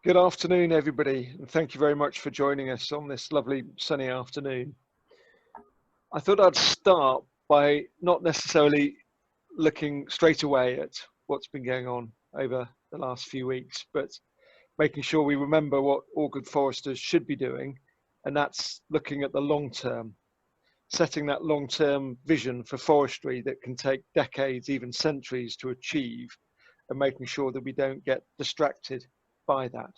Good afternoon, everybody, and thank you very much for joining us on this lovely sunny afternoon. I thought I'd start by not necessarily looking straight away at what's been going on over the last few weeks, but making sure we remember what all good foresters should be doing, and that's looking at the long term, setting that long term vision for forestry that can take decades, even centuries to achieve, and making sure that we don't get distracted by that.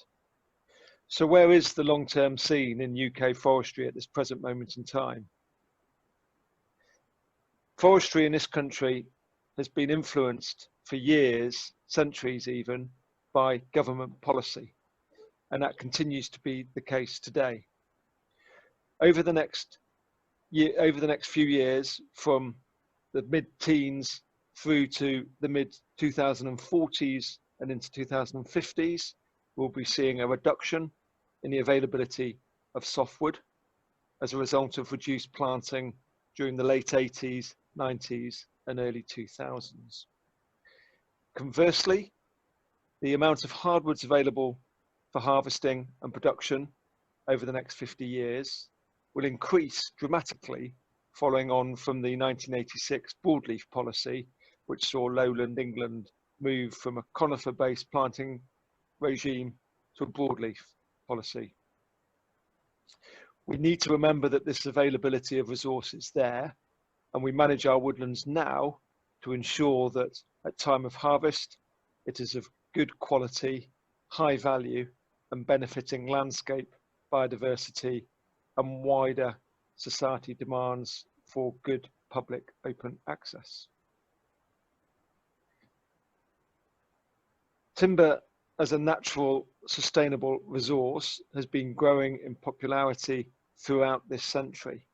So where is the long-term scene in UK forestry at this present moment in time? Forestry in this country has been influenced for years, centuries even, by government policy, and that continues to be the case today. Over the next few years, from the mid-teens through to the mid-2040s and into 2050s, we'll be seeing a reduction in the availability of softwood as a result of reduced planting during the late 80s, 90s, and early 2000s. Conversely, the amount of hardwoods available for harvesting and production over the next 50 years will increase dramatically following on from the 1986 broadleaf policy, which saw lowland England move from a conifer-based planting regime to a broadleaf policy. We need to remember that this availability of resources there, and we manage our woodlands now to ensure that at time of harvest, it is of good quality, high value, and benefiting landscape, biodiversity, and wider society demands for good public open access. Timber as a natural sustainable resource has been growing in popularity throughout this century,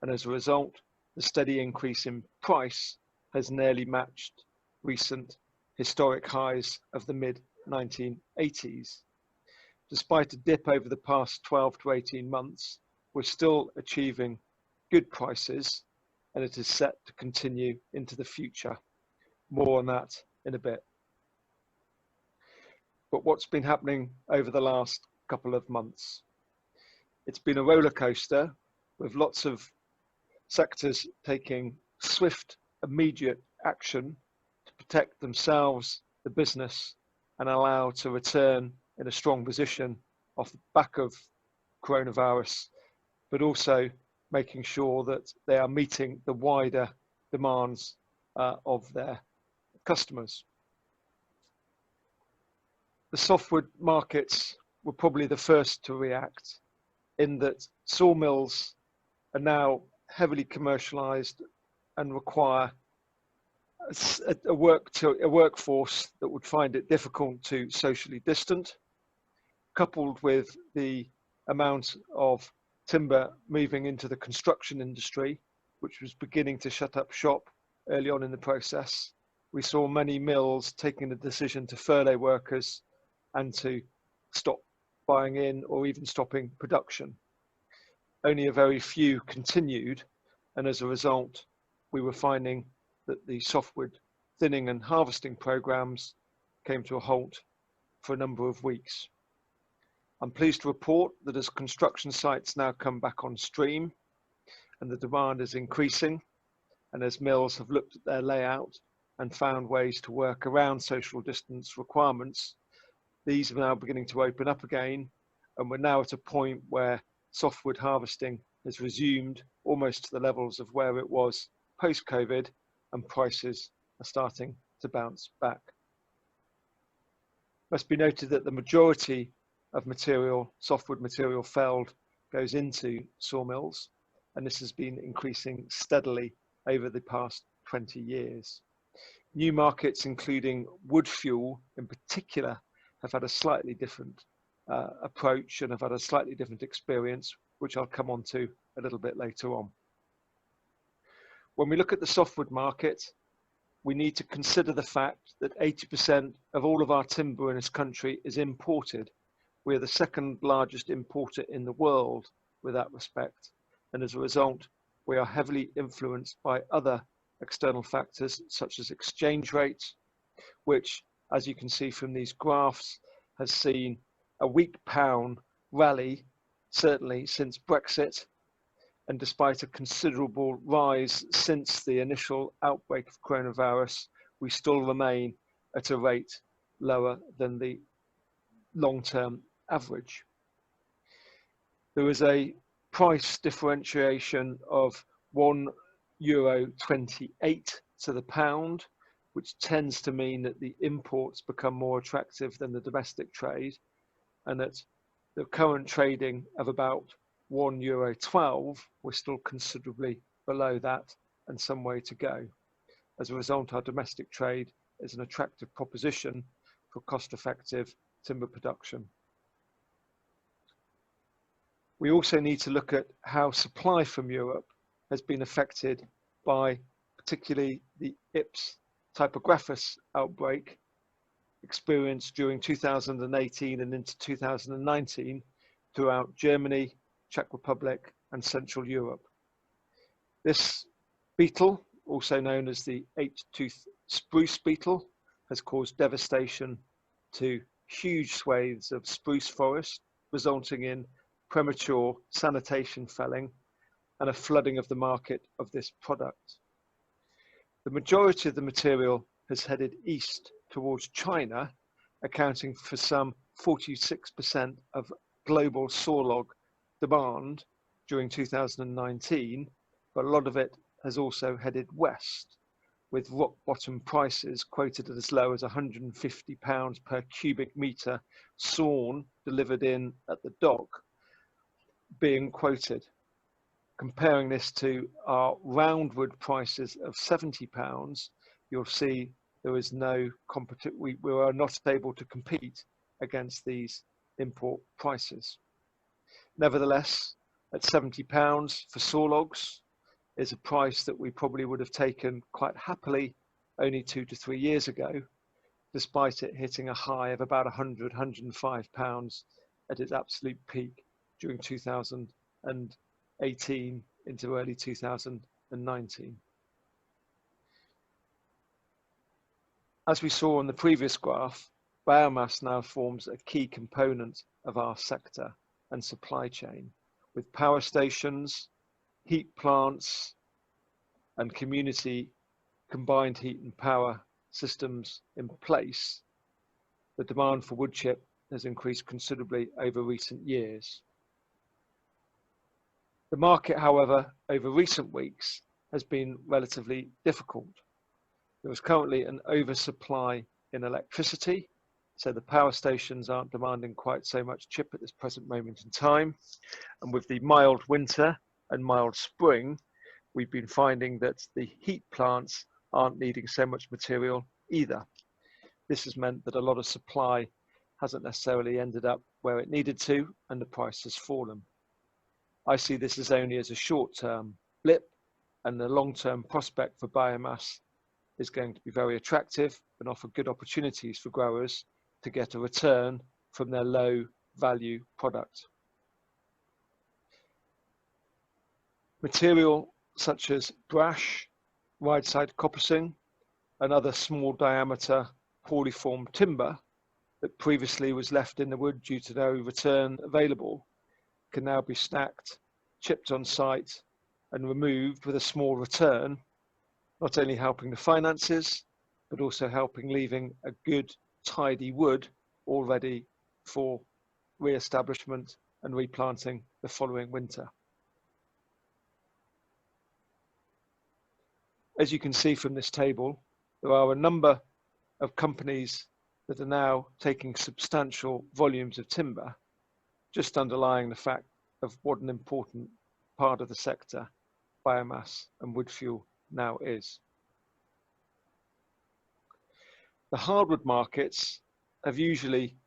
and as a result, the steady increase in price has nearly matched recent historic highs of the mid-1980s. Despite a dip over the past 12 to 18 months, we're still achieving good prices, and it is set to continue into the future. More on that in a bit. But what's been happening over the last couple of months? It's been a roller coaster with lots of sectors taking swift, immediate action to protect themselves, the business, and allow to return in a strong position off the back of coronavirus, but also making sure that they are meeting the wider demands of their customers. The softwood markets were probably the first to react, in that sawmills are now heavily commercialized and require a workforce that would find it difficult to socially distant, coupled with the amount of timber moving into the construction industry, which was beginning to shut up shop early on in the process. We saw many mills taking the decision to furlough workers and to stop buying in or even stopping production. Only a very few continued, and as a result, we were finding that the softwood thinning and harvesting programs came to a halt for a number of weeks. I'm pleased to report that as construction sites now come back on stream and the demand is increasing, and as mills have looked at their layout and found ways to work around social distance requirements, these are now beginning to open up again, and we're now at a point where softwood harvesting has resumed almost to the levels of where it was post-COVID, and prices are starting to bounce back. It must be noted that the majority of softwood material felled goes into sawmills, and this has been increasing steadily over the past 20 years. New markets, including wood fuel in particular, have had a slightly different approach and have had a slightly different experience, which I'll come on to a little bit later on. When we look at the softwood market, we need to consider the fact that 80% of all of our timber in this country is imported. We are the second largest importer in the world with that respect. And as a result, we are heavily influenced by other external factors such as exchange rates, which, as you can see from these graphs, has seen a weak pound rally, certainly since Brexit, and despite a considerable rise since the initial outbreak of coronavirus, we still remain at a rate lower than the long-term average. There is a price differentiation of €1.28 to the pound, which tends to mean that the imports become more attractive than the domestic trade, and that the current trading of about €1.12, we're still considerably below that and some way to go. As a result, our domestic trade is an attractive proposition for cost-effective timber production. We also need to look at how supply from Europe has been affected by particularly the Ips typographus outbreak experienced during 2018 and into 2019 throughout Germany, Czech Republic, and Central Europe. This beetle, also known as the eight-tooth spruce beetle, has caused devastation to huge swathes of spruce forest, resulting in premature sanitation felling and a flooding of the market of this product. The majority of the material has headed east towards China, accounting for some 46% of global sawlog demand during 2019, but a lot of it has also headed west, with rock bottom prices quoted at as low as £150 per cubic metre sawn delivered in at the dock being quoted. Comparing this to our roundwood prices of £70, you'll see there is no competition. We are not able to compete against these import prices. Nevertheless, at £70 for sawlogs is a price that we probably would have taken quite happily only 2 to 3 years ago, despite it hitting a high of about £100, £105 at its absolute peak during 2018 into early 2019. As we saw on the previous graph, biomass now forms a key component of our sector and supply chain, with power stations, heat plants, and community combined heat and power systems in place. The demand for wood chip has increased considerably over recent years. The market, however, over recent weeks has been relatively difficult. There is currently an oversupply in electricity, so the power stations aren't demanding quite so much chip at this present moment in time. And with the mild winter and mild spring, we've been finding that the heat plants aren't needing so much material either. This has meant that a lot of supply hasn't necessarily ended up where it needed to, and the price has fallen. I see this as only as a short-term blip, and the long-term prospect for biomass is going to be very attractive and offer good opportunities for growers to get a return from their low value product. Material such as brash, wide-side coppicing, and other small diameter poorly formed timber that previously was left in the wood due to no return available can now be stacked, chipped on site, and removed with a small return, not only helping the finances, but also helping leaving a good, tidy wood all ready for re-establishment and replanting the following winter. As you can see from this table, there are a number of companies that are now taking substantial volumes of timber, just underlying the fact of what an important part of the sector biomass and wood fuel now is. The hardwood markets have usually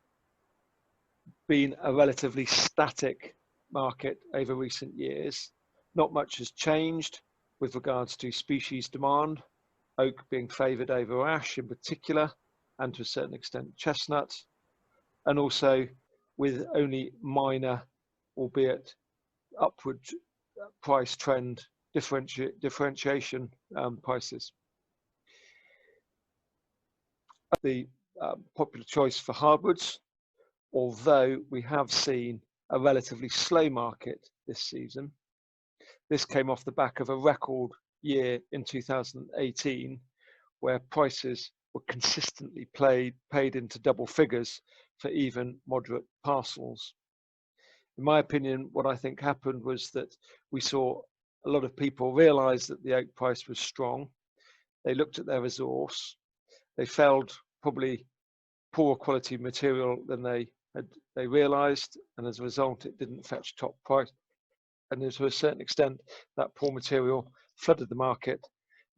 been a relatively static market over recent years. Not much has changed with regards to species demand, oak being favoured over ash in particular, and to a certain extent chestnut, and also with only minor, albeit upward price trend differentiation prices. The popular choice for hardwoods although we have seen a relatively slow market this season. This came off the back of a record year in 2018, where prices were consistently paid into double figures for even moderate parcels. In my opinion, what I think happened was that we saw a lot of people realise that the oak price was strong. They looked at their resource. They felled probably poorer quality material than they realised, and as a result, it didn't fetch top price. And to a certain extent, that poor material flooded the market,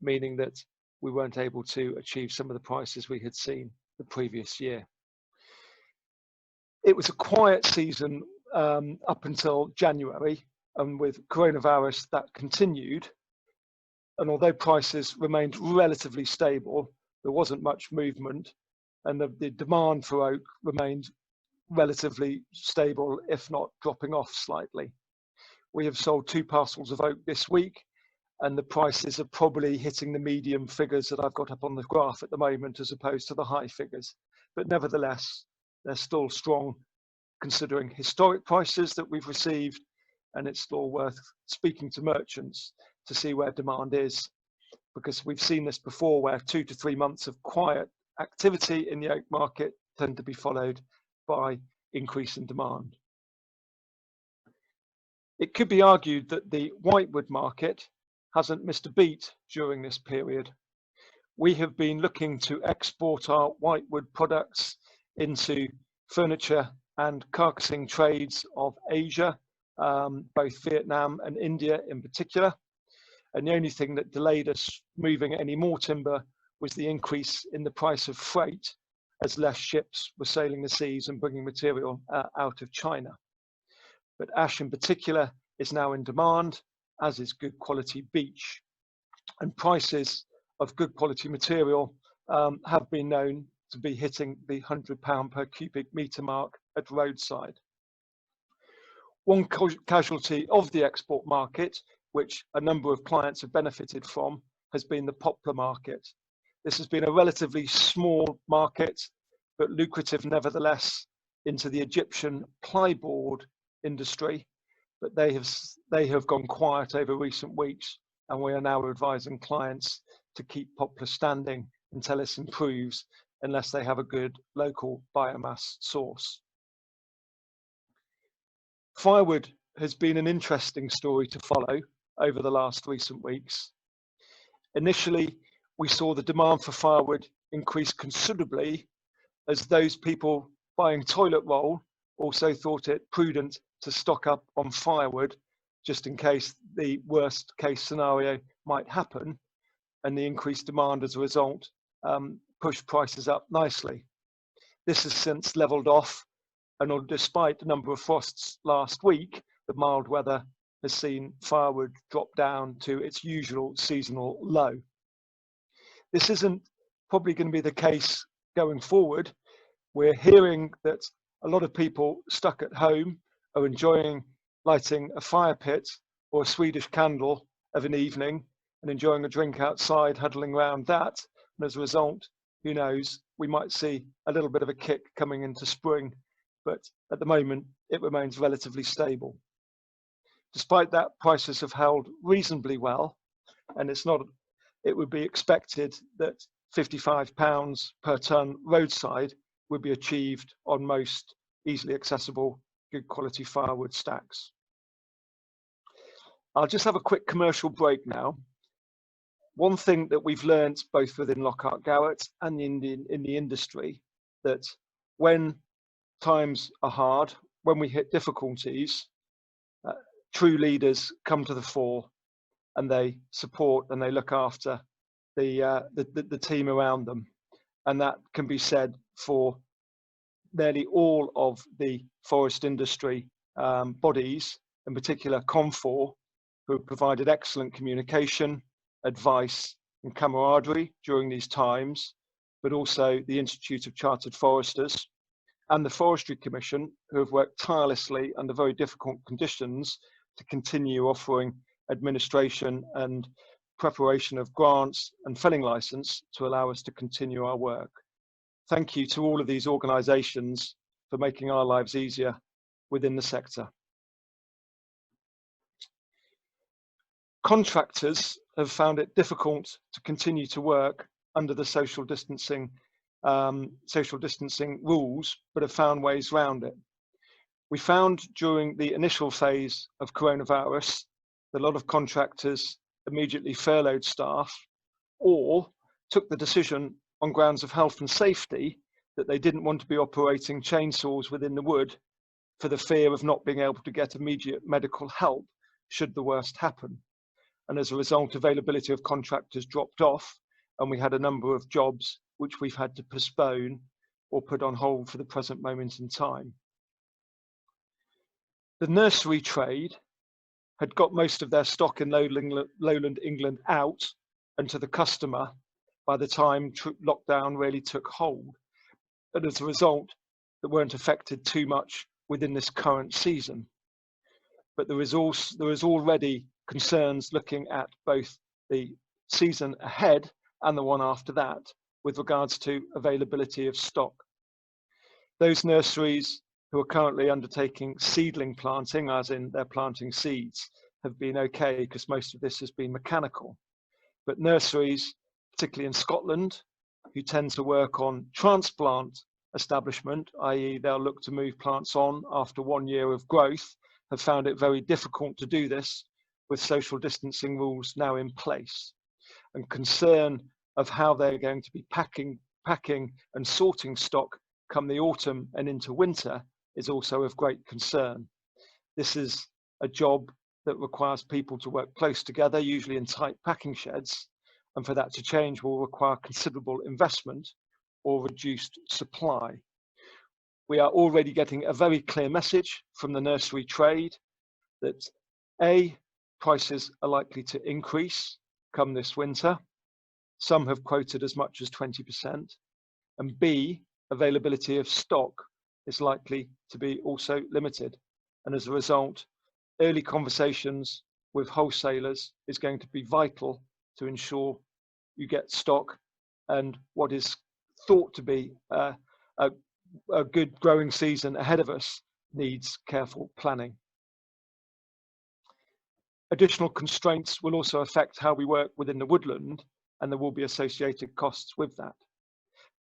meaning that we weren't able to achieve some of the prices we had seen the previous year. It was a quiet season up until January, and with coronavirus that continued. And although prices remained relatively stable, there wasn't much movement, and the demand for oak remained relatively stable, if not dropping off slightly. We have sold 2 parcels of oak this week, and the prices are probably hitting the medium figures that I've got up on the graph at the moment, as opposed to the high figures. But nevertheless, they're still strong considering historic prices that we've received, and it's still worth speaking to merchants to see where demand is, because we've seen this before, where 2 to 3 months of quiet activity in the oak market tend to be followed by increase in demand. It could be argued that the whitewood market hasn't missed a beat during this period. We have been looking to export our whitewood products into furniture and carcassing trades of Asia, both Vietnam and India in particular. And the only thing that delayed us moving any more timber was the increase in the price of freight, as less ships were sailing the seas and bringing material out of China. But ash in particular is now in demand, as is good quality beech. And prices of good quality material have been known to be hitting the £100 per cubic metre mark at roadside. One casualty of the export market, which a number of clients have benefited from, has been the poplar market. This has been a relatively small market, but lucrative nevertheless, into the Egyptian plyboard industry, but they have gone quiet over recent weeks, and we are now advising clients to keep poplar standing until this improves, unless they have a good local biomass source. Firewood has been an interesting story to follow over the last recent weeks. Initially, we saw the demand for firewood increase considerably, as those people buying toilet roll also thought it prudent to stock up on firewood, just in case the worst case scenario might happen, and the increased demand as a result pushed prices up nicely. This has since leveled off, and despite a number of frosts last week, the mild weather has seen firewood drop down to its usual seasonal low. This isn't probably going to be the case going forward. We're hearing that a lot of people stuck at home are enjoying lighting a fire pit or a Swedish candle of an evening and enjoying a drink outside, huddling around that. And as a result, who knows, we might see a little bit of a kick coming into spring, but at the moment it remains relatively stable. Despite that, prices have held reasonably well, and it would be expected that £55 per tonne roadside would be achieved on most easily accessible, good quality firewood stacks. I'll just have a quick commercial break now. One thing that we've learned both within Lockhart Garrett and in the industry, that when times are hard, when we hit difficulties, true leaders come to the fore, and they support and they look after the team around them. And that can be said for nearly all of the forest industry bodies, in particular CONFOR, who have provided excellent communication, advice and camaraderie during these times, but also the Institute of Chartered Foresters and the Forestry Commission, who have worked tirelessly under very difficult conditions to continue offering administration and preparation of grants and felling license to allow us to continue our work. Thank you to all of these organisations for making our lives easier within the sector. Contractors have found it difficult to continue to work under the social distancing rules, but have found ways around it. We found during the initial phase of coronavirus that a lot of contractors immediately furloughed staff or took the decision on grounds of health and safety that they didn't want to be operating chainsaws within the wood for the fear of not being able to get immediate medical help should the worst happen. And as a result, availability of contractors dropped off, and we had a number of jobs which we've had to postpone or put on hold for the present moment in time. The nursery trade had got most of their stock in lowland England out and to the customer by the time lockdown really took hold. And as a result, they weren't affected too much within this current season. But there is already concerns looking at both the season ahead and the one after that with regards to availability of stock. Those nurseries who are currently undertaking seedling planting, as in they're planting seeds, have been okay because most of this has been mechanical. But nurseries, particularly in Scotland, who tend to work on transplant establishment, i.e. they'll look to move plants on after 1 year of growth, have found it very difficult to do this with social distancing rules now in place. And concern of how they're going to be packing and sorting stock come the autumn and into winter is also of great concern. This is a job that requires people to work close together, usually in tight packing sheds, and for that to change will require considerable investment or reduced supply. We are already getting a very clear message from the nursery trade that A, prices are likely to increase come this winter. Some have quoted as much as 20%, and B, availability of stock is likely to be also limited. And as a result, early conversations with wholesalers is going to be vital to ensure you get stock, and what is thought to be a good growing season ahead of us needs careful planning. Additional constraints will also affect how we work within the woodland, and there will be associated costs with that.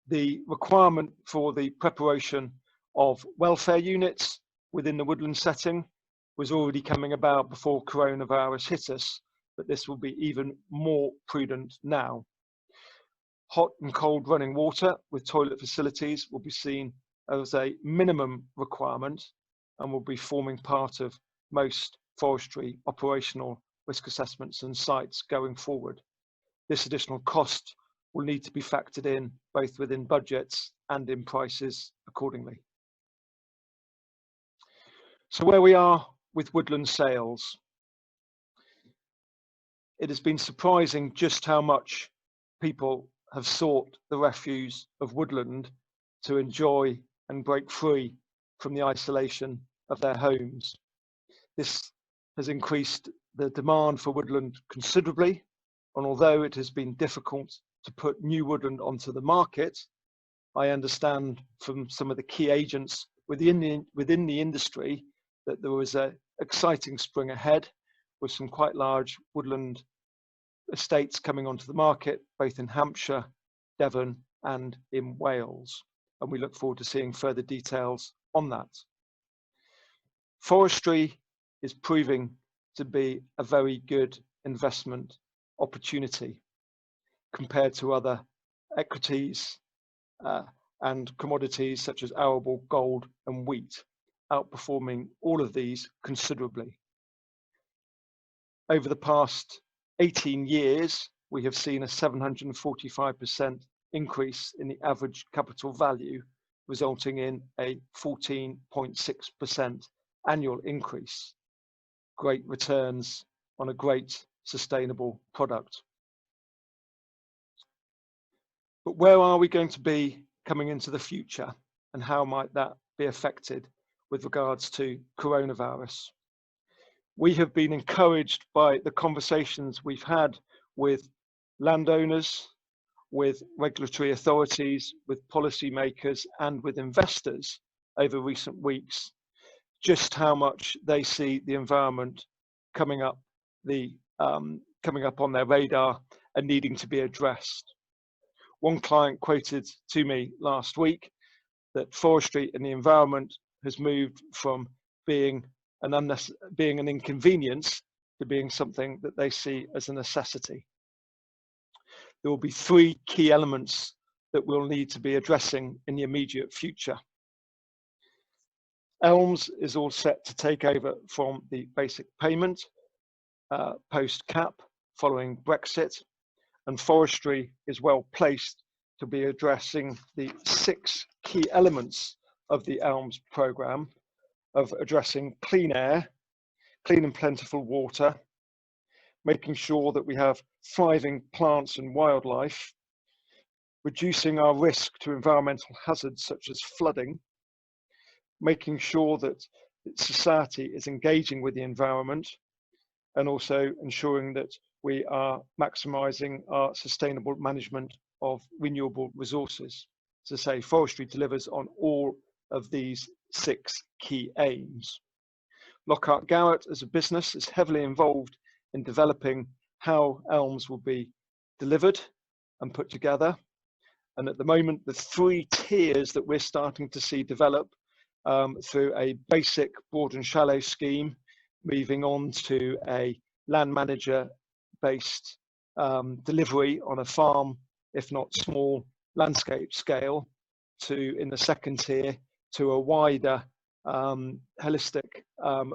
The requirement for the preparation of welfare units within the woodland setting was already coming about before coronavirus hit us, but this will be even more prudent now. Hot and cold running water with toilet facilities will be seen as a minimum requirement and will be forming part of most forestry operational risk assessments and sites going forward. This additional cost will need to be factored in both within budgets and in prices accordingly. So where we are with woodland sales, it has been surprising just how much people have sought the refuge of woodland to enjoy and break free from the isolation of their homes. This has increased the demand for woodland considerably, and although it has been difficult to put new woodland onto the market, I understand from some of the key agents within the industry that there was an exciting spring ahead with some quite large woodland estates coming onto the market, both in Hampshire, Devon, and in Wales. And we look forward to seeing further details on that. Forestry is proving to be a very good investment opportunity compared to other equities and commodities such as arable, gold, and wheat, outperforming all of these considerably. Over the past 18 years, we have seen a 745% increase in the average capital value, resulting in a 14.6% annual increase. Great returns on a great sustainable product. But where are we going to be coming into the future, and how might that be affected with regards to coronavirus? We have been encouraged by the conversations we've had with landowners, with regulatory authorities, with policymakers, and with investors over recent weeks just how much they see the environment coming up on their radar and needing to be addressed. One client quoted to me last week that forestry and the environment has moved from being an inconvenience to being something that they see as a necessity. There will be three key elements that we'll need to be addressing in the immediate future. Elms is all set to take over from the basic payment post-cap following Brexit, and forestry is well placed to be addressing the 6 key elements of the Elms programme of addressing clean air, clean and plentiful water, making sure that we have thriving plants and wildlife, reducing our risk to environmental hazards such as flooding, making sure that society is engaging with the environment, and also ensuring that we are maximising our sustainable management of renewable resources. As I say, forestry delivers on all of these 6 key aims. Lockhart Garrett as a business is heavily involved in developing how elms will be delivered and put together. And at the moment, the 3 tiers that we're starting to see develop through a basic broad and shallow scheme, moving on to a land manager based delivery on a farm, if not small landscape scale, to in the second tier to a wider holistic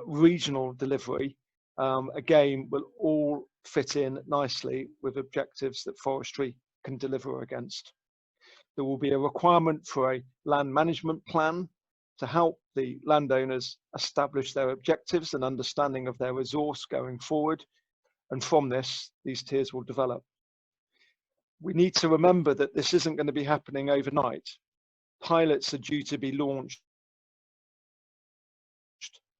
regional delivery, again will all fit in nicely with objectives that forestry can deliver against. There will be a requirement for a land management plan to help the landowners establish their objectives and understanding of their resource going forward. And from this, these tiers will develop. We need to remember that this isn't going to be happening overnight. Pilots are due to be launched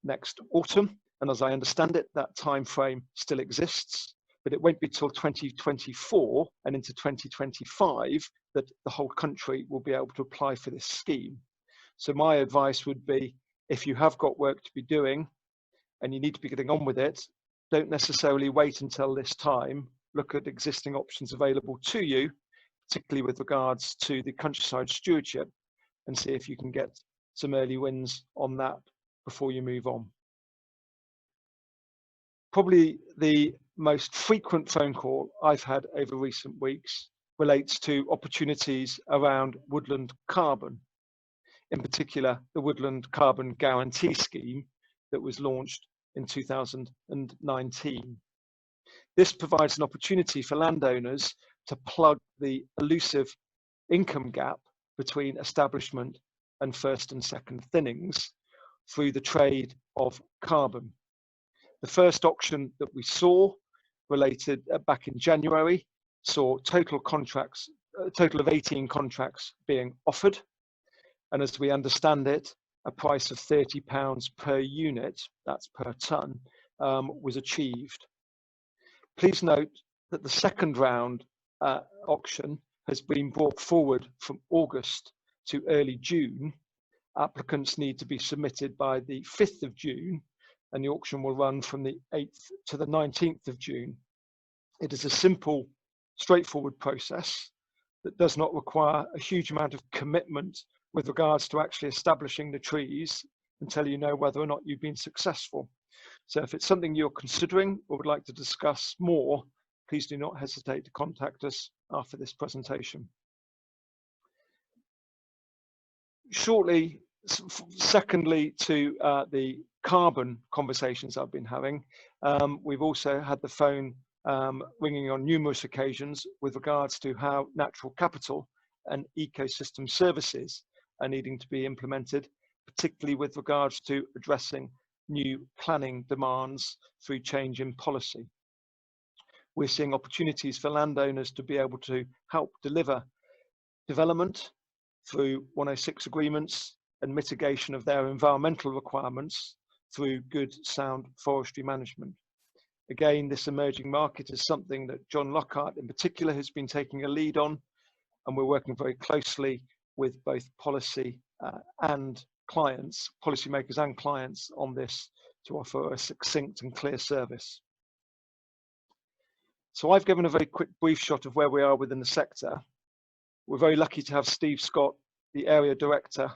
next autumn. And as I understand it, that time frame still exists, but it won't be till 2024 and into 2025 that the whole country will be able to apply for this scheme. So my advice would be, if you have got work to be doing and you need to be getting on with it, don't necessarily wait until this time. Look at existing options available to you, particularly with regards to the countryside stewardship, and see if you can get some early wins on that before you move on. Probably the most frequent phone call I've had over recent weeks relates to opportunities around woodland carbon. In particular, the Woodland Carbon Guarantee Scheme that was launched in 2019. This provides an opportunity for landowners to plug the elusive income gap between establishment and first and second thinnings through the trade of carbon. The first auction that we saw related back in January saw a total of 18 contracts being offered. And as we understand it, a price of £30 per unit, that's per tonne, was achieved. Please note that the second round auction has been brought forward from August to early June. Applicants need to be submitted by the 5th of June, and the auction will run from the 8th to the 19th of June. It is a simple, straightforward process that does not require a huge amount of commitment with regards to actually establishing the trees until you know whether or not you've been successful. So if it's something you're considering or would like to discuss more, please do not hesitate to contact us after this presentation. Shortly, secondly to the carbon conversations I've been having, we've also had the phone ringing on numerous occasions with regards to how natural capital and ecosystem services are needing to be implemented, particularly with regards to addressing new planning demands through change in policy. We're seeing opportunities for landowners to be able to help deliver development through 106 agreements and mitigation of their environmental requirements through good, sound forestry management. Again, this emerging market is something that John Lockhart in particular has been taking a lead on, and we're working very closely with both policy and clients, policymakers and clients on this to offer a succinct and clear service. So I've given a very quick brief shot of where we are within the sector. We're very lucky to have Steve Scott, the Area Director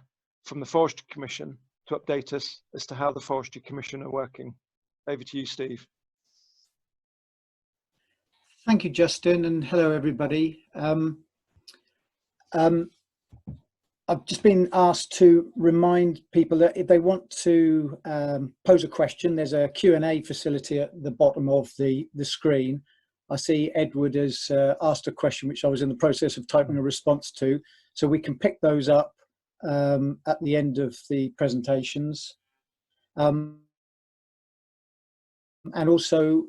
from the Forestry Commission, to update us as to how the Forestry Commission are working. Over to you, Steve. Thank you, Justin, and hello, everybody. I've just been asked to remind people that if they want to pose a question, there's a Q&A facility at the bottom of the screen. I see Edward has asked a question which I was in the process of typing a response to, so we can pick those up at the end of the presentations. And also,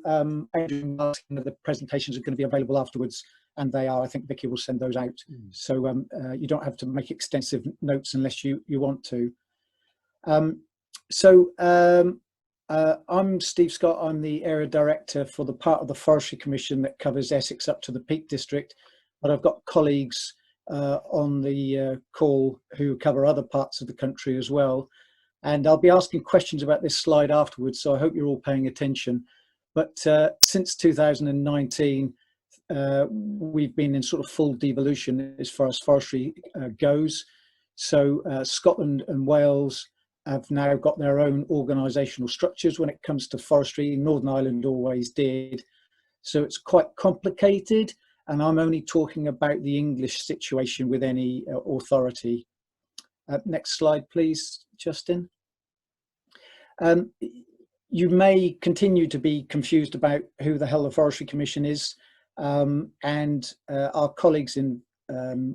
Adrian asking that the presentations are going to be available afterwards, and they are. I think Vicky will send those out. So you don't have to make extensive notes unless you want to. I'm Steve Scott. I'm the Area Director for the part of the Forestry Commission that covers Essex up to the Peak District, but I've got colleagues on the call who cover other parts of the country as well. And I'll be asking questions about this slide afterwards, so I hope you're all paying attention. But since 2019, we've been in sort of full devolution as far as forestry goes. So Scotland and Wales have now got their own organisational structures when it comes to forestry. Northern Ireland always did. So it's quite complicated, and I'm only talking about the English situation with any authority. Next slide, please, Justin. You may continue to be confused about who the hell the Forestry Commission is, and our colleagues in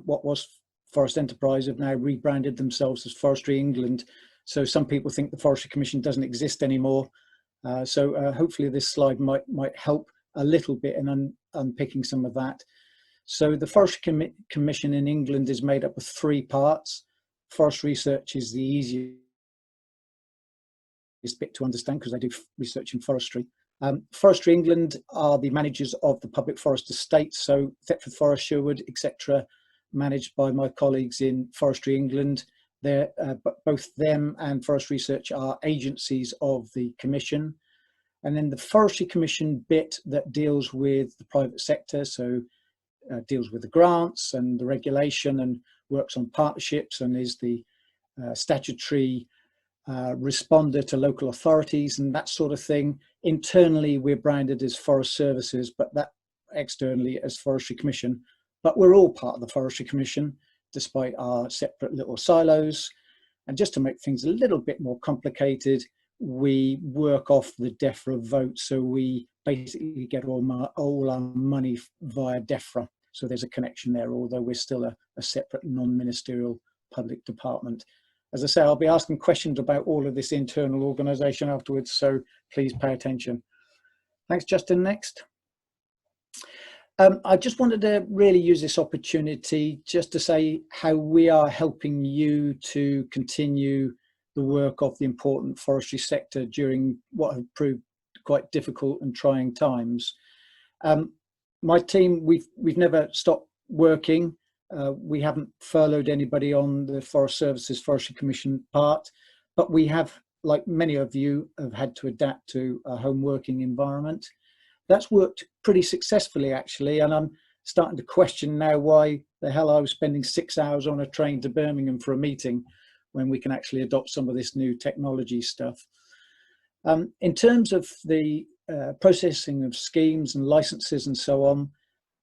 what was Forest Enterprise have now rebranded themselves as Forestry England. So some people think the Forestry Commission doesn't exist anymore. So hopefully this slide might help a little bit in unpicking some of that. So the Forestry Commission in England is made up of 3 parts. Forest research is the easiest bit to understand because they do research in forestry. Forestry England are the managers of the public forest estates, so Thetford Forest, Sherwood, etc., managed by my colleagues in Forestry England. Both them and Forest Research are agencies of the Commission. And then the Forestry Commission bit that deals with the private sector, so deals with the grants and the regulation and works on partnerships and is the statutory responder to local authorities and that sort of thing. Internally, we're branded as Forest Services, but that externally as Forestry Commission. But we're all part of the Forestry Commission, despite our separate little silos. And just to make things a little bit more complicated, we work off the DEFRA vote. So we basically get all our money via DEFRA. So there's a connection there, although we're still a separate non-ministerial public department. As I say, I'll be asking questions about all of this internal organisation afterwards, so please pay attention. Thanks, Justin. Next. I just wanted to really use this opportunity just to say how we are helping you to continue the work of the important forestry sector during what have proved quite difficult and trying times. My team, we've never stopped working. We haven't furloughed anybody on the Forest Services Forestry Commission part, but we have, like many of you, have had to adapt to a home working environment. That's worked pretty successfully, actually, and I'm starting to question now why the hell I was spending 6 hours on a train to Birmingham for a meeting when we can actually adopt some of this new technology stuff. In terms of the processing of schemes and licenses and so on,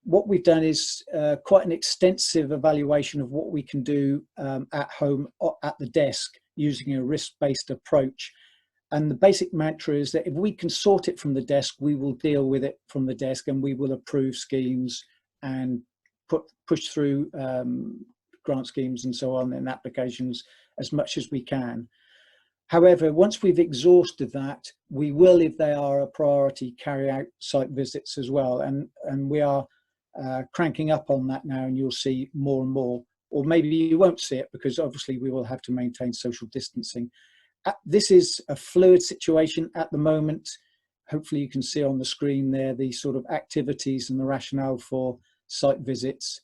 what we've done is quite an extensive evaluation of what we can do at home or at the desk using a risk-based approach. And the basic mantra is that if we can sort it from the desk, we will deal with it from the desk and we will approve schemes and push through grant schemes and so on and applications as much as we can. However, once we've exhausted that, we will, if they are a priority, carry out site visits as well. And we are cranking up on that now, and you'll see more and more. Or maybe you won't see it because obviously we will have to maintain social distancing. This is a fluid situation at the moment. Hopefully you can see on the screen there the sort of activities and the rationale for site visits.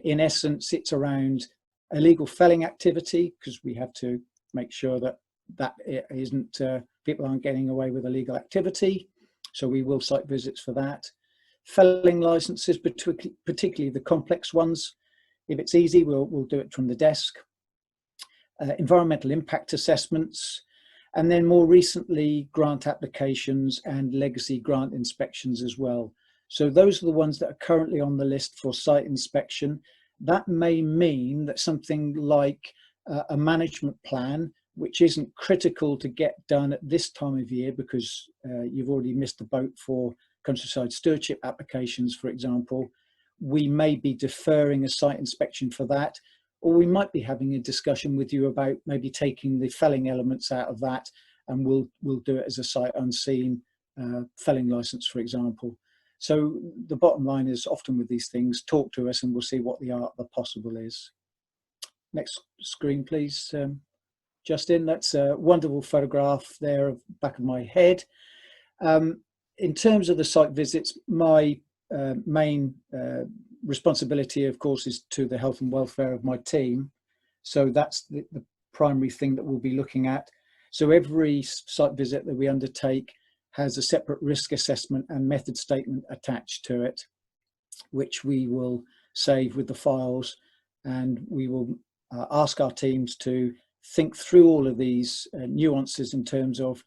In essence, it's around illegal felling activity because we have to make sure that it isn't people aren't getting away with illegal activity. So we will site visits for that. Felling licenses, particularly the complex ones. If it's easy, we'll do it from the desk. Environmental impact assessments, and then more recently, grant applications and legacy grant inspections as well. So those are the ones that are currently on the list for site inspection. That may mean that something like a management plan, which isn't critical to get done at this time of year because you've already missed the boat for countryside stewardship applications, for example, we may be deferring a site inspection for that, or we might be having a discussion with you about maybe taking the felling elements out of that, and we'll do it as a sight unseen felling license, for example. So the bottom line is, often with these things, talk to us and we'll see what the art of the possible is. Next screen, please. Justin, that's a wonderful photograph there of the back of my head. In terms of the site visits, my main responsibility, of course, is to the health and welfare of my team. So that's the primary thing that we'll be looking at. So every site visit that we undertake has a separate risk assessment and method statement attached to it, which we will save with the files, and we will ask our teams to think through all of these nuances in terms of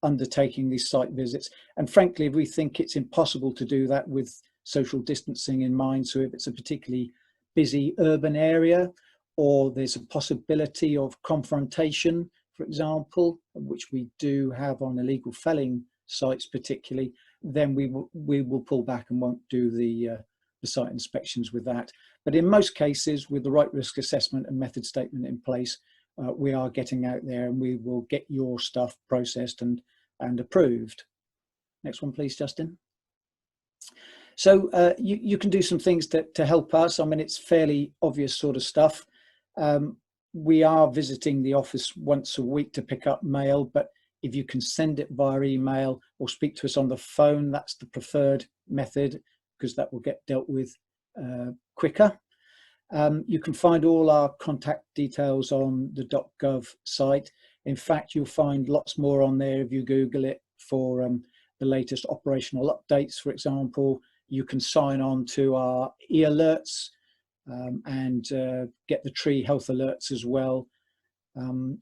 undertaking these site visits. And frankly, we think it's impossible to do that with social distancing in mind. So if it's a particularly busy urban area, or there's a possibility of confrontation, for example, which we do have on illegal felling sites particularly, then we will pull back and won't do the site inspections with that. But in most cases, with the right risk assessment and method statement in place, we are getting out there and we will get your stuff processed and approved. Next one, please, Justin. So you can do some things to help us. I mean, it's fairly obvious sort of stuff. We are visiting the office once a week to pick up mail, but if you can send it via email or speak to us on the phone, that's the preferred method, because that will get dealt with quicker. You can find all our contact details on the .gov site. In fact, you'll find lots more on there if you Google it for the latest operational updates, for example. You can sign on to our e-alerts and get the tree health alerts as well.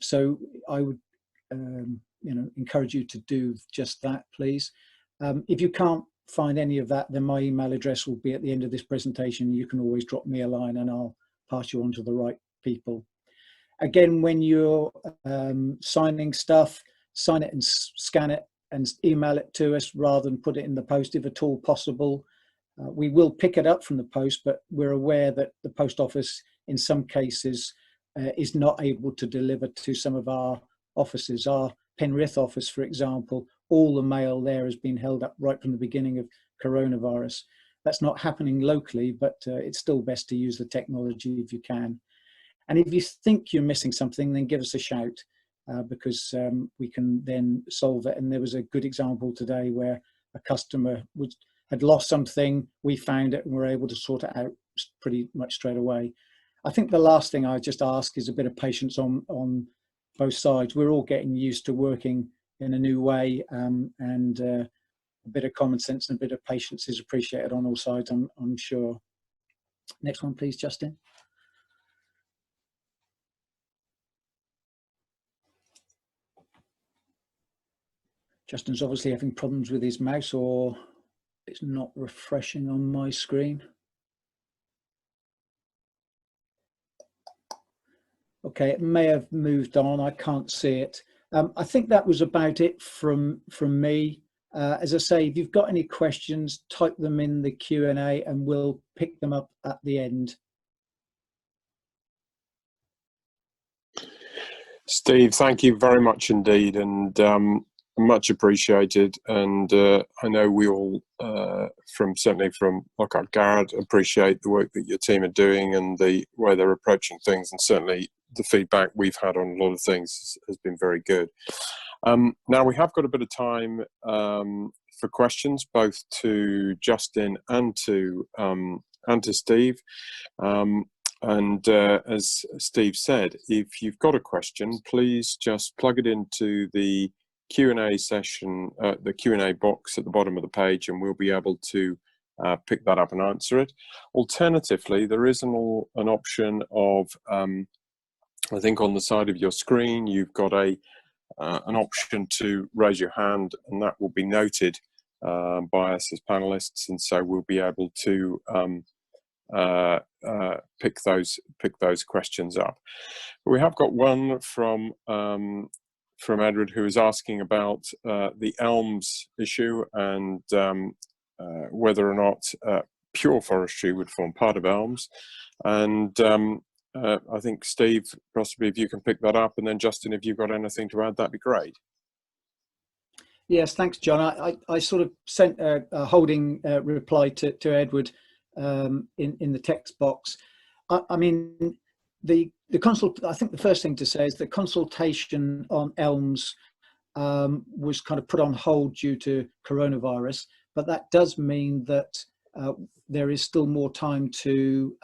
So I would encourage you to do just that, please. If you can't find any of that, then my email address will be at the end of this presentation. You can always drop me a line and I'll pass you on to the right people. Again, when you're signing stuff, sign it and scan it and email it to us rather than put it in the post if at all possible. We will pick it up from the post, but we're aware that the post office in some cases is not able to deliver to some of our offices. Our Penrith office, for example, all the mail there has been held up right from the beginning of coronavirus. That's not happening locally, but it's still best to use the technology if you can. And if you think you're missing something, then give us a shout because we can then solve it. And there was a good example today where a customer had lost something, we found it and were able to sort it out pretty much straight away. I think the last thing I just ask is a bit of patience on both sides. We're all getting used to working in a new way, and a bit of common sense and a bit of patience is appreciated on all sides, I'm sure. Next one, please, Justin. Justin's obviously having problems with his mouse, or it's not refreshing on my screen. Okay, it may have moved on. I can't see it. I think that was about it from me. As I say, if you've got any questions, type them in the Q&A and we'll pick them up at the end. Steve, thank you very much indeed, and much appreciated. And I know we all, certainly from Lockhart Garrett, appreciate the work that your team are doing and the way they're approaching things, and certainly the feedback we've had on a lot of things has been very good. Now we have got a bit of time for questions, both to Justin and to Steve. And as Steve said, if you've got a question, please just plug it into the Q&A session, the Q&A box at the bottom of the page, and we'll be able to pick that up and answer it. Alternatively, there is an option of, I think on the side of your screen, you've got an option to raise your hand, and that will be noted by us as panelists, and so we'll be able to pick those questions up. But we have got one from Edward, who is asking about the elms issue and whether or not pure forestry would form part of elms. And I think, Steve, possibly if you can pick that up, and then Justin, if you've got anything to add, that'd be great. Yes, thanks, John. I sort of sent a holding reply to Edward in the text box. I mean, I think the first thing to say is the consultation on elms was kind of put on hold due to coronavirus, but that does mean that there is still more time to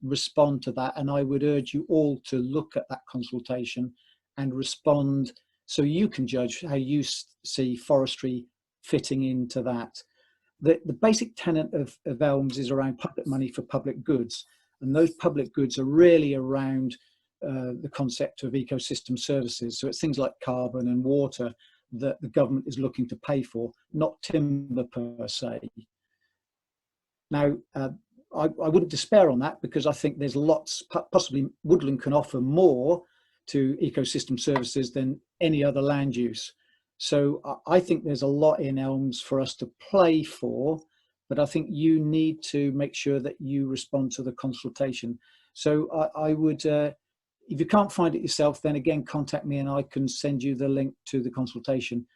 respond to that, and I would urge you all to look at that consultation and respond so you can judge how you see forestry fitting into that. The basic tenet of elms is around public money for public goods, and those public goods are really around the concept of ecosystem services. So it's things like carbon and water that the government is looking to pay for, not timber per se. Now, I wouldn't despair on that, because I think there's lots, possibly woodland can offer more to ecosystem services than any other land use. So I think there's a lot in elms for us to play for, but I think you need to make sure that you respond to the consultation. So I would, if you can't find it yourself, then again, contact me and I can send you the link to the consultation.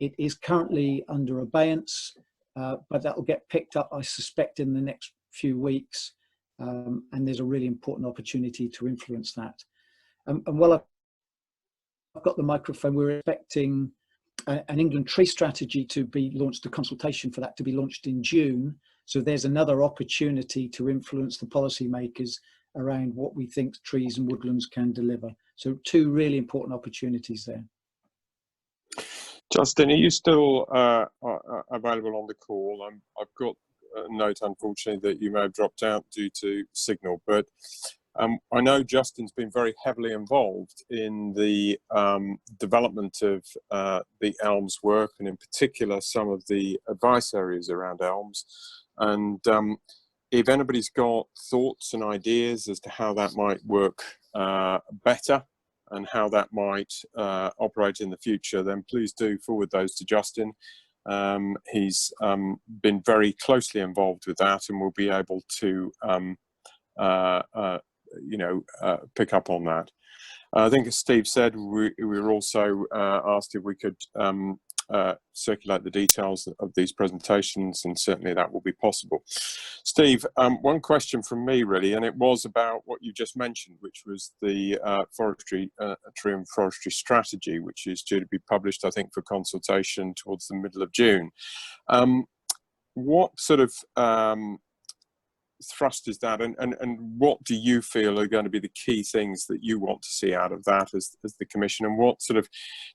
It is currently under abeyance, but that will get picked up, I suspect, in the next few weeks. And there's a really important opportunity to influence that. And while I've got the microphone, we're expecting an England tree strategy to be launched, the consultation for that to be launched in June. So there's another opportunity to influence the policymakers around what we think trees and woodlands can deliver. So two really important opportunities there. Justin, are you still available on the call? I've got a note, unfortunately, that you may have dropped out due to signal, but I know Justin's been very heavily involved in the development of the elms work, and in particular some of the advice areas around elms. And if anybody's got thoughts and ideas as to how that might work better and how that might operate in the future, then please do forward those to Justin. He's been very closely involved with that, and will be able to pick up on that. I think, as Steve said, we were also asked if we could circulate the details of these presentations, and certainly that will be possible. Steve, one question from me really, and it was about what you just mentioned, which was the forestry, tree and forestry strategy, which is due to be published, I think, for consultation towards the middle of June. What sort of thrust is that, and what do you feel are going to be the key things that you want to see out of that as the Commission, and what sort of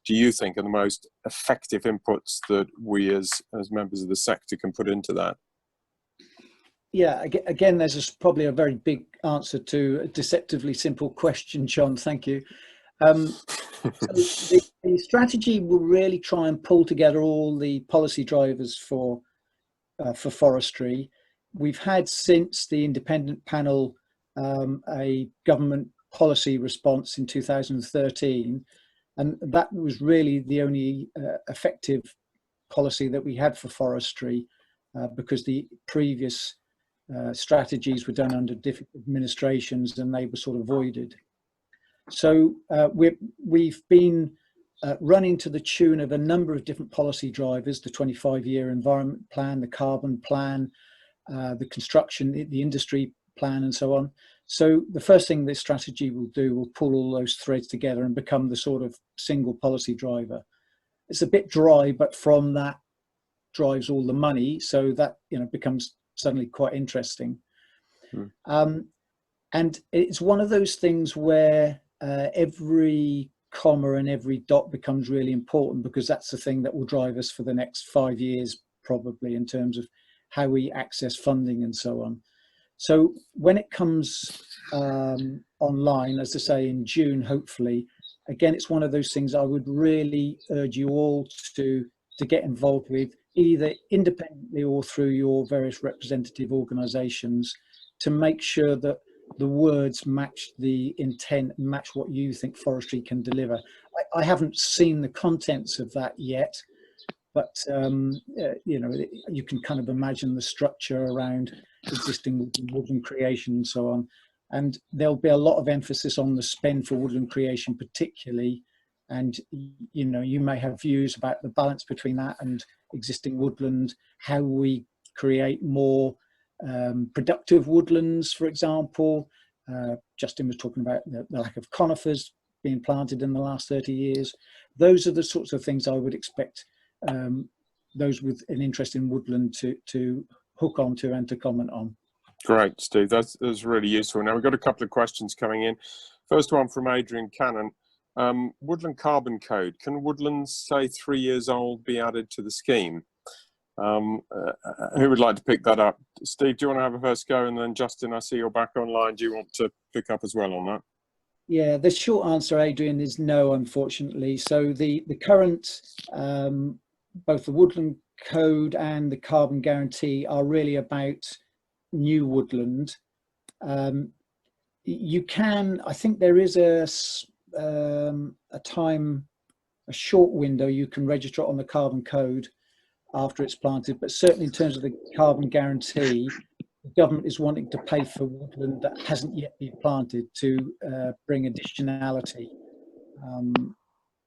do you think are the most effective inputs that we as members of the sector can put into that? Yeah, again, there's probably a very big answer to a deceptively simple question, John. Thank you. So the strategy will really try and pull together all the policy drivers for forestry. We've had, since the independent panel, a government policy response in 2013, and that was really the only effective policy that we had for forestry, because the previous strategies were done under different administrations and they were sort of voided. So we've been running to the tune of a number of different policy drivers: the 25-year environment plan, the carbon plan, the construction, the industry plan, and so on. So the first thing this strategy will do will pull all those threads together and become the sort of single policy driver. It's a bit dry, but from that drives all the money, so that becomes suddenly quite interesting. And it's one of those things where every comma and every dot becomes really important, because that's the thing that will drive us for the next 5 years, probably, in terms of how we access funding and so on. So when it comes online, as I say, in June, hopefully, again, it's one of those things I would really urge you all to get involved with, either independently or through your various representative organisations, to make sure that the words match the intent, match what you think forestry can deliver. I haven't seen the contents of that yet, but you know, you can kind of imagine the structure around existing woodland creation and so on. And there'll be a lot of emphasis on the spend for woodland creation particularly. And, you know, you may have views about the balance between that and existing woodland, how we create more productive woodlands, for example. Justin was talking about the lack of conifers being planted in the last 30 years. Those are the sorts of things I would expect those with an interest in woodland to hook onto and to comment on. Great, Steve. That's really useful. Now we've got a couple of questions coming in. First one from Adrian Cannon. Woodland carbon code. Can woodlands, say 3 years old, be added to the scheme? Who would like to pick that up? Steve, do you want to have a first go? And then Justin, I see you're back online. Do you want to pick up as well on that? Yeah, the short answer, Adrian, is no, unfortunately. So the current, both the woodland code and the carbon guarantee are really about new woodland. You can, I think there is a short window you can register on the carbon code after it's planted, but certainly in terms of the carbon guarantee, the government is wanting to pay for woodland that hasn't yet been planted to bring additionality.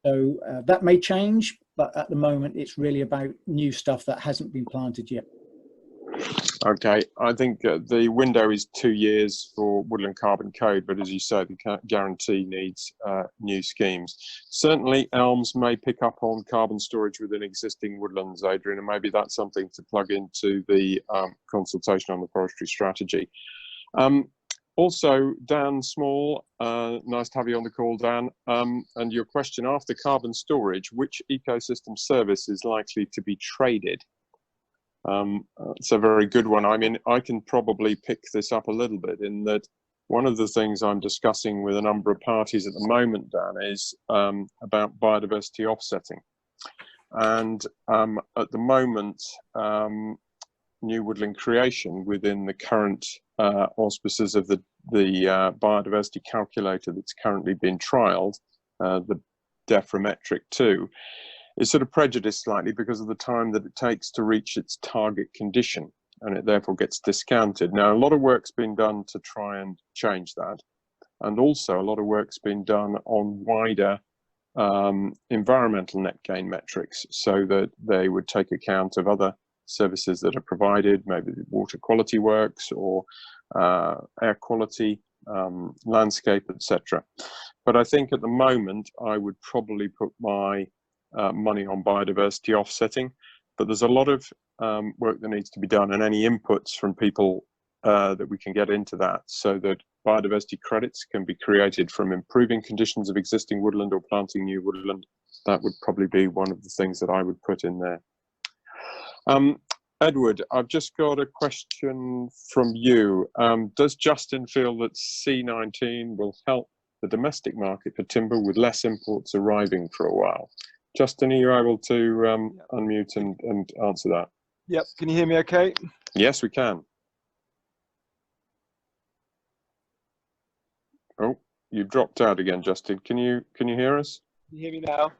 So that may change, but at the moment it's really about new stuff that hasn't been planted yet. Okay, I think the window is 2 years for woodland carbon code, but as you say, the guarantee needs new schemes. Certainly elms may pick up on carbon storage within existing woodlands, Adrian, and maybe that's something to plug into the consultation on the forestry strategy. Also, Dan Small, nice to have you on the call, Dan. And your question, after carbon storage, which ecosystem service is likely to be traded? It's a very good one. I mean, I can probably pick this up a little bit in that one of the things I'm discussing with a number of parties at the moment, Dan, is about biodiversity offsetting. And at the moment, new woodland creation within the current auspices of the biodiversity calculator that's currently been trialled, the Deframetric 2, is sort of prejudiced slightly because of the time that it takes to reach its target condition, and it therefore gets discounted. Now, a lot of work's been done to try and change that, and also a lot of work's been done on wider environmental net gain metrics, so that they would take account of other services that are provided, maybe water quality works or air quality, landscape, etc. But I think at the moment I would probably put my money on biodiversity offsetting, but there's a lot of work that needs to be done, and any inputs from people that we can get into that, so that biodiversity credits can be created from improving conditions of existing woodland or planting new woodland. That would probably be one of the things that I would put in there. Edward, I've just got a question from you. Does Justin feel that C19 will help the domestic market for timber with less imports arriving for a while? Justin, are you able to unmute and answer that? Yep. Can you hear me okay? Yes, we can. Oh, you dropped out again, Justin. Can you hear us? Can you hear me now?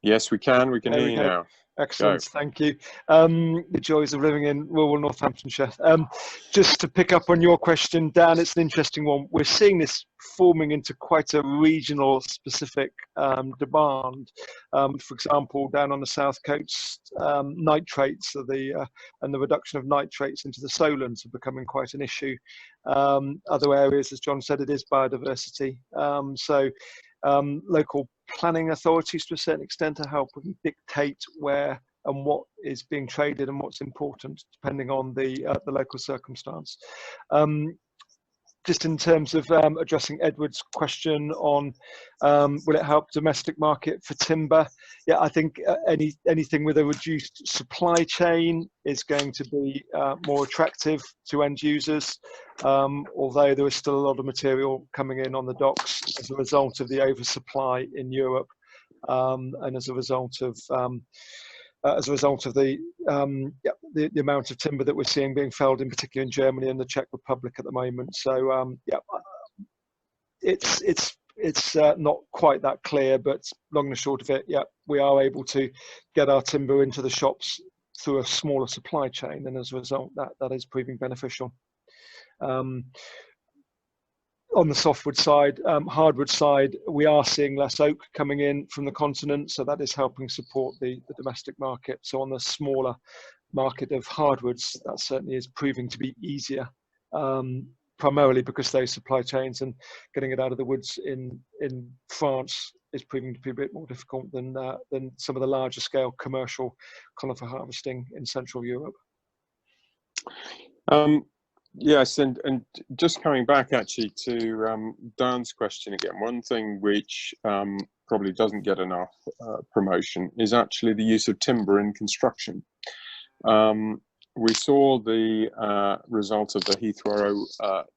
Yes, we can. We can hear you now. Excellent, thank you. The joys of living in rural Northamptonshire. Just to pick up on your question, Dan, it's an interesting one. We're seeing this forming into quite a regional specific demand. For example, down on the south coast, nitrates are and the reduction of nitrates into the solents are becoming quite an issue. Other areas, as John said, it is biodiversity. Local planning authorities to a certain extent are helping dictate where and what is being traded and what's important depending on the local circumstance. just in terms of addressing Edward's question on will it help domestic market for timber? Yeah, I think anything with a reduced supply chain is going to be more attractive to end users, although there is still a lot of material coming in on the docks as a result of the oversupply in Europe, and as a result of the amount of timber that we're seeing being felled, in particular in Germany and the Czech Republic at the moment. So it's not quite that clear, but long and short of it, we are able to get our timber into the shops through a smaller supply chain, and as a result, that is proving beneficial. On the softwood side, hardwood side, we are seeing less oak coming in from the continent, so that is helping support the domestic market. So on the smaller market of hardwoods, that certainly is proving to be easier, primarily because those supply chains and getting it out of the woods in France is proving to be a bit more difficult than some of the larger scale commercial conifer harvesting in Central Europe. Yes, and just coming back actually to Dan's question again, one thing which probably doesn't get enough promotion is actually the use of timber in construction. We saw the result of the Heathrow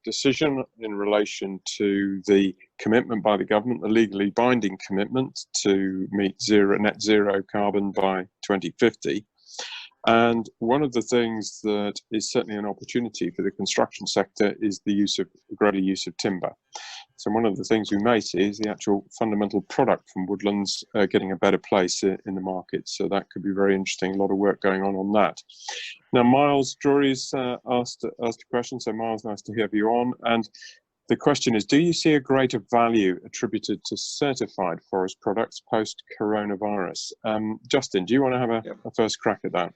decision in relation to the commitment by the government, the legally binding commitment to meet net zero carbon by 2050. And one of the things that is certainly an opportunity for the construction sector is the greater use of timber. So one of the things we may see is the actual fundamental product from woodlands getting a better place in the market. So that could be very interesting. A lot of work going on that. Now, Miles Drury's asked a question. So Miles, nice to have you on. And the question is, do you see a greater value attributed to certified forest products post-coronavirus? Justin, do you want to have a first crack at that?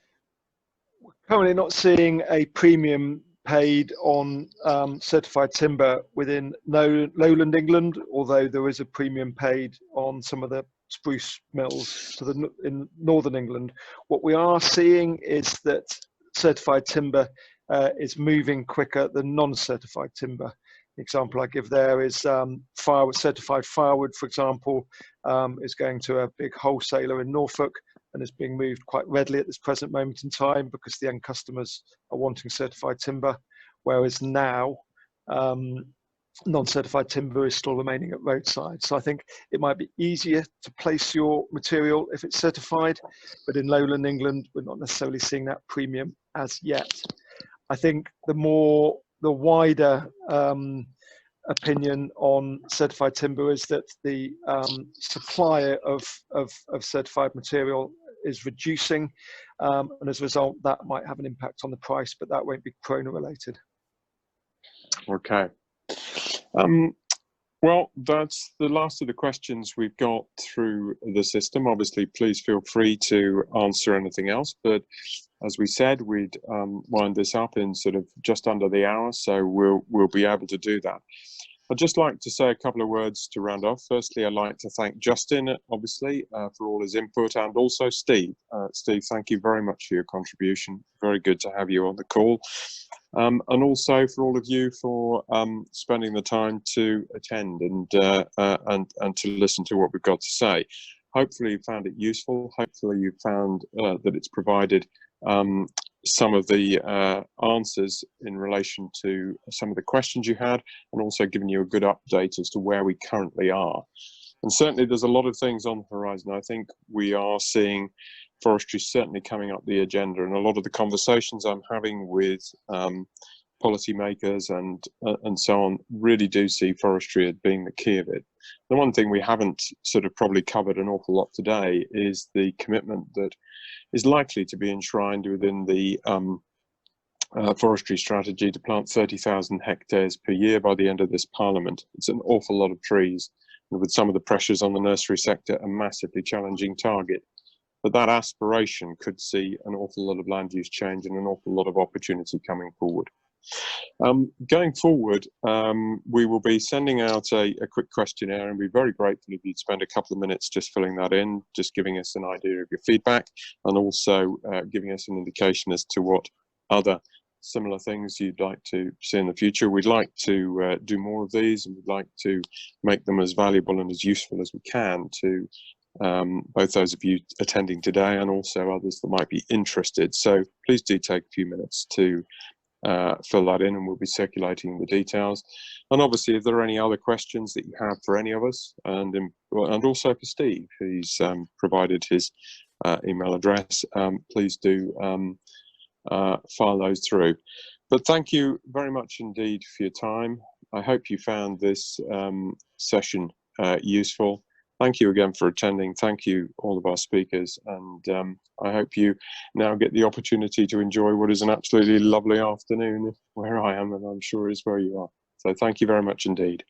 Currently not seeing a premium paid on certified timber within lowland England, although there is a premium paid on some of the spruce mills in northern England. What we are seeing is that certified timber is moving quicker than non-certified timber. The example I give there is certified firewood, for example, is going to a big wholesaler in Norfolk and is being moved quite readily at this present moment in time because the end customers are wanting certified timber, whereas now non-certified timber is still remaining at roadside. So I think it might be easier to place your material if it's certified, but in lowland England, we're not necessarily seeing that premium as yet. I think the wider opinion on certified timber is that the supply of certified material is reducing, and as a result that might have an impact on the price, but that won't be corona related. Okay. Well, that's the last of the questions we've got through the system. Obviously, please feel free to answer anything else, but as we said, we'd wind this up in sort of just under the hour, so we'll be able to do that. I'd just like to say a couple of words to round off. Firstly, I'd like to thank Justin, obviously, for all his input, and also Steve. Steve, thank you very much for your contribution. Very good to have you on the call. And also for all of you for spending the time to attend and to listen to what we've got to say. Hopefully you found it useful. Hopefully you found that it's provided some of the answers in relation to some of the questions you had, and also given you a good update as to where we currently are. And certainly there's a lot of things on the horizon. I think we are seeing forestry certainly coming up the agenda, and a lot of the conversations I'm having with policymakers and so on really do see forestry as being the key of it. The one thing we haven't sort of probably covered an awful lot today is the commitment that is likely to be enshrined within the forestry strategy to plant 30,000 hectares per year by the end of this parliament. It's an awful lot of trees, and with some of the pressures on the nursery sector, a massively challenging target. But that aspiration could see an awful lot of land use change and an awful lot of opportunity coming forward. Going forward, we will be sending out a quick questionnaire, and we'd be very grateful if you'd spend a couple of minutes just filling that in, just giving us an idea of your feedback, and also giving us an indication as to what other similar things you'd like to see in the future. We'd like to do more of these, and we'd like to make them as valuable and as useful as we can to both those of you attending today and also others that might be interested. So please do take a few minutes to fill that in, and we'll be circulating the details. And obviously, if there are any other questions that you have for any of us, and also for Steve, who's provided his email address, please do file those through. But thank you very much indeed for your time. I hope you found this session useful. Thank you again for attending. Thank you, all of our speakers, and I hope you now get the opportunity to enjoy what is an absolutely lovely afternoon where I am, and I'm sure is where you are. So thank you very much indeed.